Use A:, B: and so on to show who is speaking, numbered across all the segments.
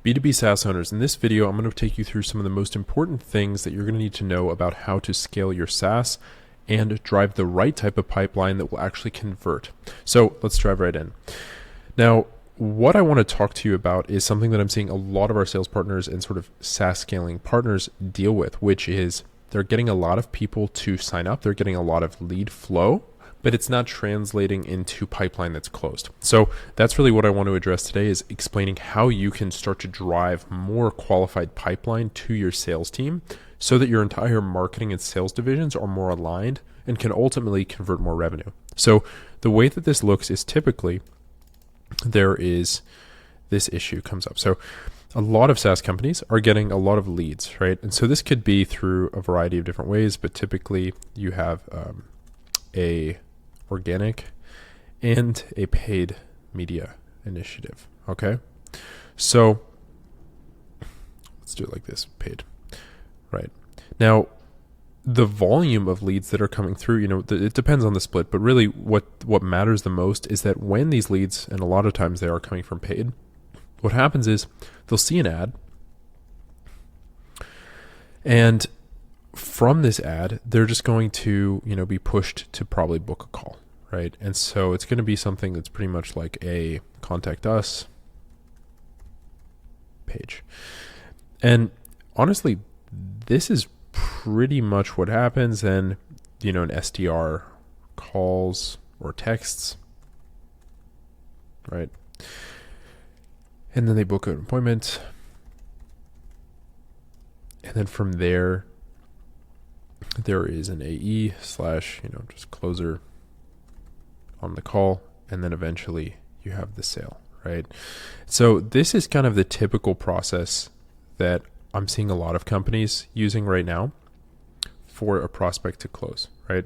A: B2B SaaS owners, in this video, I'm going to take you through some of the most important things that you're going to need to know about how to scale your SaaS and drive the right type of pipeline that will actually convert. So let's dive right in. Now, what I want to talk to you about is something that I'm seeing a lot of our sales partners and sort of SaaS scaling partners deal with, which is they're getting a lot of people to sign up. They're getting a lot of lead flow, but it's not translating into pipeline that's closed. So that's really what I want to address today, is explaining how you can start to drive more qualified pipeline to your sales team so that your entire marketing and sales divisions are more aligned and can ultimately convert more revenue. So the way that this looks is typically there is this issue comes up. So a lot of SaaS companies are getting a lot of leads, right? And so this could be through a variety of different ways, but typically you have a organic and a paid media initiative. Okay. So let's do it like this, paid, right? Now, the volume of leads that are coming through, it depends on the split, but really what matters the most is that when these leads, and a lot of times they are coming from paid, what happens is they'll see an ad, and from this ad, they're just going to, be pushed to probably book a call, right? And so it's going to be something that's pretty much like a contact us page. And honestly, this is pretty much what happens. And, an SDR calls or texts, right? And then they book an appointment. And then from there is an AE / just closer on the call. And then eventually you have the sale, right? So this is kind of the typical process that I'm seeing a lot of companies using right now for a prospect to close, right?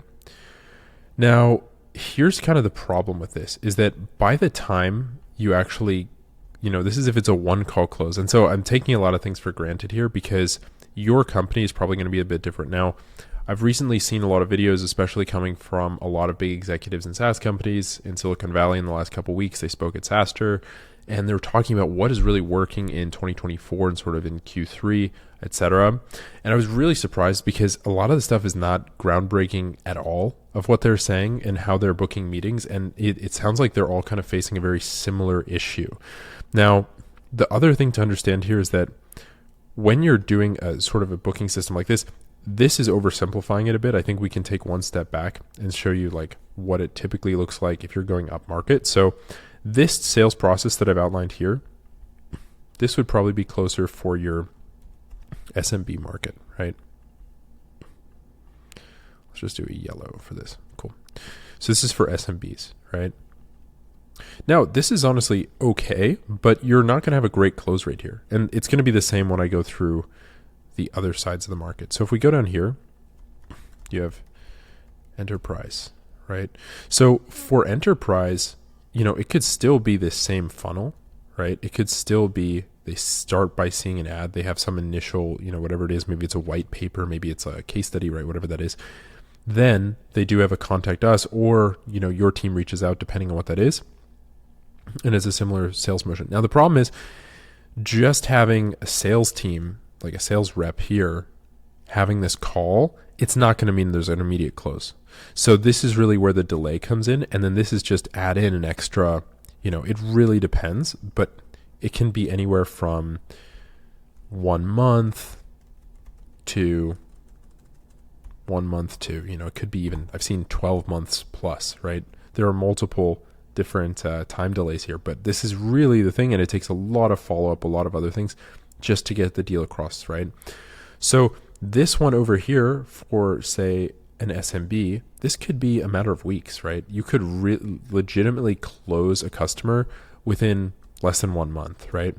A: Now, here's kind of the problem with this, is that by the time you actually, this is if it's a one call close. And so I'm taking a lot of things for granted here because your company is probably going to be a bit different. Now, I've recently seen a lot of videos, especially coming from a lot of big executives in SaaS companies in Silicon Valley in the last couple of weeks. They spoke at SaaStr, and they were talking about what is really working in 2024 and sort of in Q3, etc. And I was really surprised because a lot of the stuff is not groundbreaking at all of what they're saying and how they're booking meetings. And it sounds like they're all kind of facing a very similar issue. Now, the other thing to understand here is that when you're doing a sort of a booking system like this is oversimplifying it a bit. I think we can take one step back and show you like what it typically looks like if you're going up market. So this sales process that I've outlined here, this would probably be closer for your SMB market, right? Let's just do a yellow for this. Cool. So this is for SMBs, right? Now, this is honestly okay, but you're not going to have a great close rate here. And it's going to be the same when I go through the other sides of the market. So if we go down here, you have enterprise, right? So for enterprise, it could still be this same funnel, right? It could still be, they start by seeing an ad. They have some initial, whatever it is, maybe it's a white paper, maybe it's a case study, right? Whatever that is. Then they do have a contact us, or, your team reaches out depending on what that is. And it's a similar sales motion. Now, the problem is just having a sales team, like a sales rep here, having this call, it's not going to mean there's an immediate close. So this is really where the delay comes in. And then this is just add in an extra, it really depends, but it can be anywhere from 1 month to, it could be even, I've seen 12 months plus, right? There are multiple different time delays here, but this is really the thing. And it takes a lot of follow-up, a lot of other things just to get the deal across, right? So this one over here for, say, an SMB, this could be a matter of weeks, right? You could legitimately close a customer within less than 1 month, right?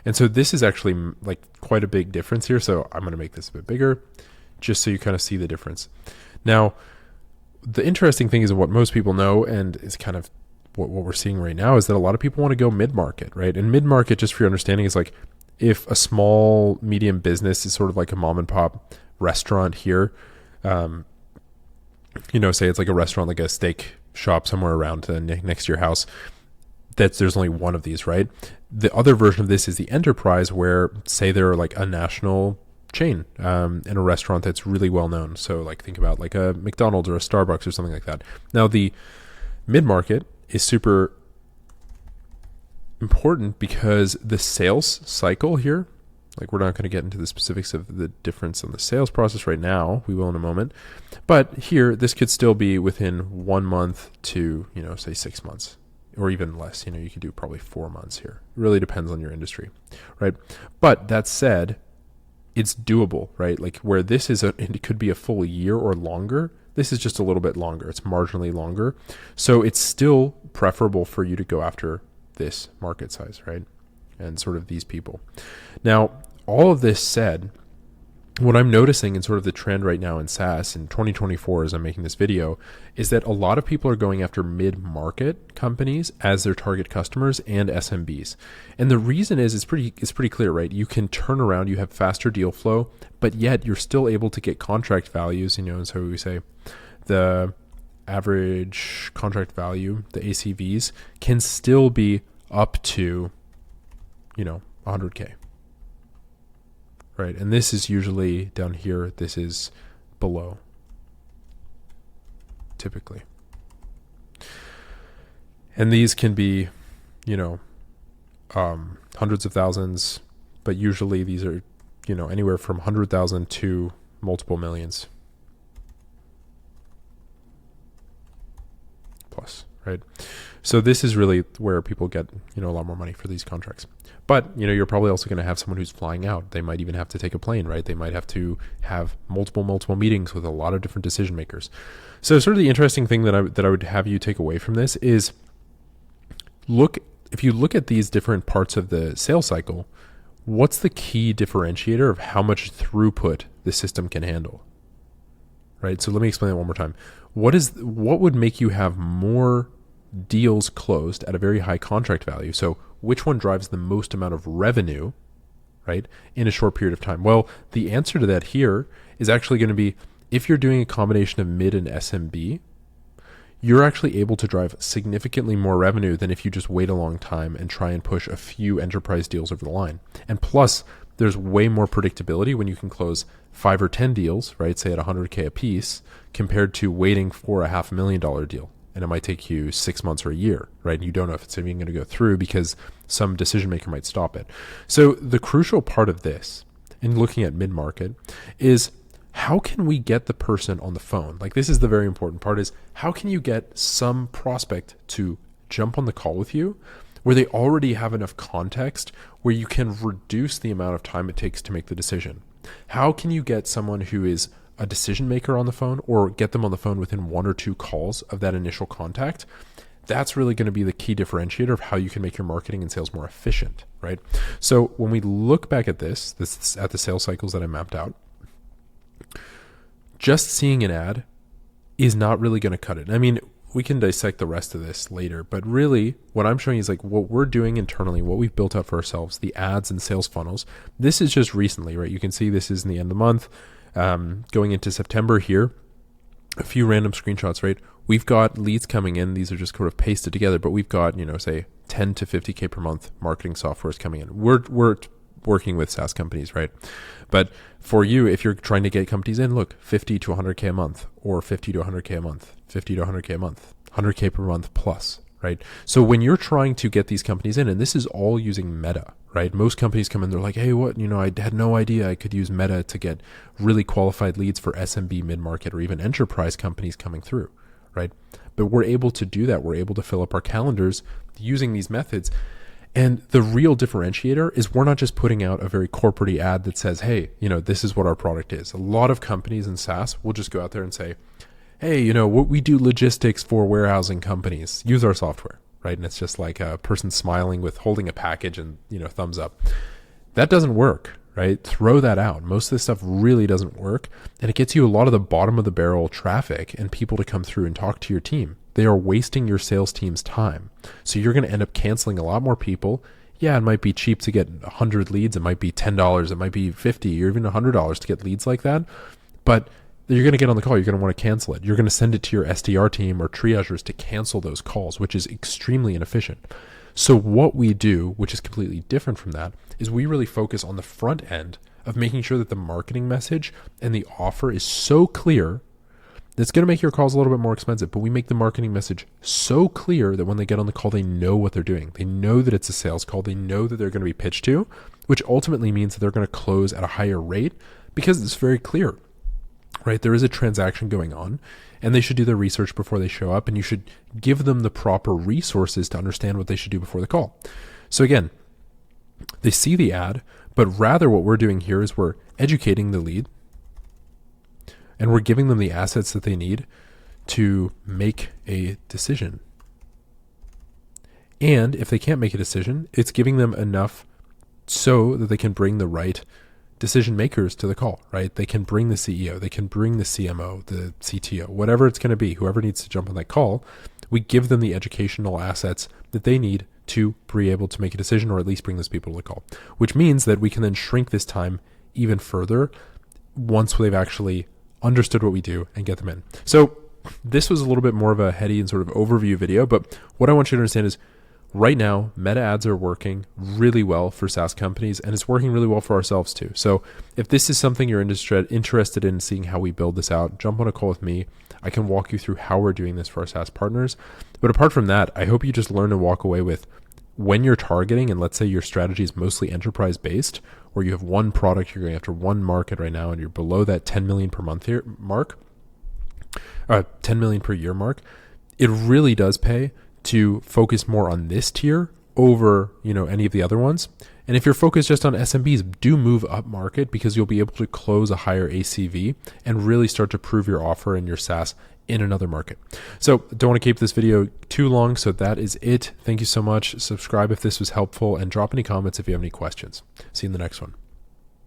A: And so this is actually like quite a big difference here. So I'm going to make this a bit bigger just so you kind of see the difference. Now, the interesting thing is what most people know, and is kind of what we're seeing right now, is that a lot of people want to go mid-market, right? And mid-market, just for your understanding, is like if a small, medium business is sort of like a mom and pop restaurant here, say it's like a restaurant, like a steak shop somewhere around next to your house. there's only one of these, right? The other version of this is the enterprise, where say they're like a national chain in a restaurant that's really well known. So like think about like a McDonald's or a Starbucks or something like that. Now the mid-market is super important because the sales cycle here, like we're not going to get into the specifics of the difference in the sales process right now. We will in a moment. But here, this could still be within 1 month to, say 6 months or even less. You could do probably 4 months here. It really depends on your industry, right? But that said, it's doable, right? Like where this is, it could be a full year or longer. This is just a little bit longer. It's marginally longer. So it's still preferable for you to go after this market size, right? And sort of these people. Now, all of this said, what I'm noticing in sort of the trend right now in SaaS in 2024 as I'm making this video is that a lot of people are going after mid-market companies as their target customers and SMBs. And the reason is it's pretty clear, right? You can turn around, you have faster deal flow, but yet you're still able to get contract values, and so we say the average contract value, the ACVs, can still be up to, 100K. Right. And this is usually down here. This is below, typically. And these can be, hundreds of thousands, but usually these are, anywhere from 100,000 to multiple millions plus, right? So this is really where people get, a lot more money for these contracts. But, you're probably also going to have someone who's flying out. They might even have to take a plane, right? They might have to have multiple meetings with a lot of different decision makers. So sort of the interesting thing that I would have you take away from this is if you look at these different parts of the sales cycle, what's the key differentiator of how much throughput the system can handle? Right? So let me explain that one more time. What would make you have more deals closed at a very high contract value? So which one drives the most amount of revenue, right, in a short period of time? Well, the answer to that here is actually going to be, if you're doing a combination of mid and SMB, you're actually able to drive significantly more revenue than if you just wait a long time and try and push a few enterprise deals over the line. And plus, there's way more predictability when you can close 5 or 10 deals, right, say at 100K a piece, compared to waiting for a $500,000 deal. And it might take you 6 months or a year, right? And you don't know if it's even going to go through because some decision maker might stop it. So the crucial part of this, in looking at mid-market, is how can we get the person on the phone? Like, this is the very important part, is how can you get some prospect to jump on the call with you where they already have enough context where you can reduce the amount of time it takes to make the decision? How can you get someone who is a decision maker on the phone, or get them on the phone within 1 or 2 calls of that initial contact? That's really going to be the key differentiator of how you can make your marketing and sales more efficient, right? So when we look back at this at the sales cycles that I mapped out, just seeing an ad is not really going to cut it. I mean, we can dissect the rest of this later, but really what I'm showing you is like what we're doing internally, what we've built out for ourselves, the ads and sales funnels. This is just recently, right? You can see this is in the end of the month. Going into September here, a few random screenshots, right? We've got leads coming in. These are just sort of pasted together, but we've got, say 10 to 50K per month marketing software is coming in. We're working with SaaS companies, right? But for you, if you're trying to get companies in, look, 50 to 100K a month, or 50 to 100K a month, 50 to 100K a month, 100K per month plus, right? So when you're trying to get these companies in, and this is all using Meta, right? Most companies come in, they're like, hey, I had no idea I could use Meta to get really qualified leads for SMB, mid-market, or even enterprise companies coming through, right? But we're able to do that. We're able to fill up our calendars using these methods. And the real differentiator is we're not just putting out a very corporate ad that says, hey, this is what our product is. A lot of companies in SaaS will just go out there and say, hey, we do logistics for warehousing companies. Use our software, right? And it's just like a person smiling with holding a package and, thumbs up. That doesn't work, right? Throw that out. Most of this stuff really doesn't work. And it gets you a lot of the bottom of the barrel traffic and people to come through and talk to your team. They are wasting your sales team's time. So you're going to end up canceling a lot more people. Yeah, it might be cheap to get 100 leads. It might be $10. It might be $50 or even $100 to get leads like that. But you're going to get on the call. You're going to want to cancel it. You're going to send it to your SDR team or triagers to cancel those calls, which is extremely inefficient. So what we do, which is completely different from that, is we really focus on the front end of making sure that the marketing message and the offer is so clear that it's going to make your calls a little bit more expensive, but we make the marketing message so clear that when they get on the call, they know what they're doing. They know that it's a sales call. They know that they're going to be pitched to, which ultimately means that they're going to close at a higher rate because it's very clear, right? There is a transaction going on, and they should do their research before they show up, and you should give them the proper resources to understand what they should do before the call. So again, they see the ad, but rather what we're doing here is we're educating the lead, and we're giving them the assets that they need to make a decision. And if they can't make a decision, it's giving them enough so that they can bring the right decision makers to the call, right? They can bring the CEO, they can bring the CMO, the CTO, whatever it's going to be, whoever needs to jump on that call. We give them the educational assets that they need to be able to make a decision, or at least bring those people to the call, which means that we can then shrink this time even further once they've actually understood what we do and get them in. So this was a little bit more of a heady and sort of overview video, but what I want you to understand is right now, meta ads are working really well for SaaS companies, and it's working really well for ourselves too. So if this is something you're interested in seeing how we build this out, jump on a call with me. I can walk you through how we're doing this for our SaaS partners. But apart from that, I hope you just learn and walk away with, when you're targeting, and let's say your strategy is mostly enterprise based, or you have one product, you're going after one market right now, and you're below that 10 million per month here mark, 10 million per year mark, it really does pay to focus more on this tier over, any of the other ones. And if you're focused just on SMBs, do move up market, because you'll be able to close a higher ACV and really start to prove your offer and your SaaS in another market. So don't want to keep this video too long. So that is it. Thank you so much. Subscribe if this was helpful, and drop any comments if you have any questions. See you in the next one.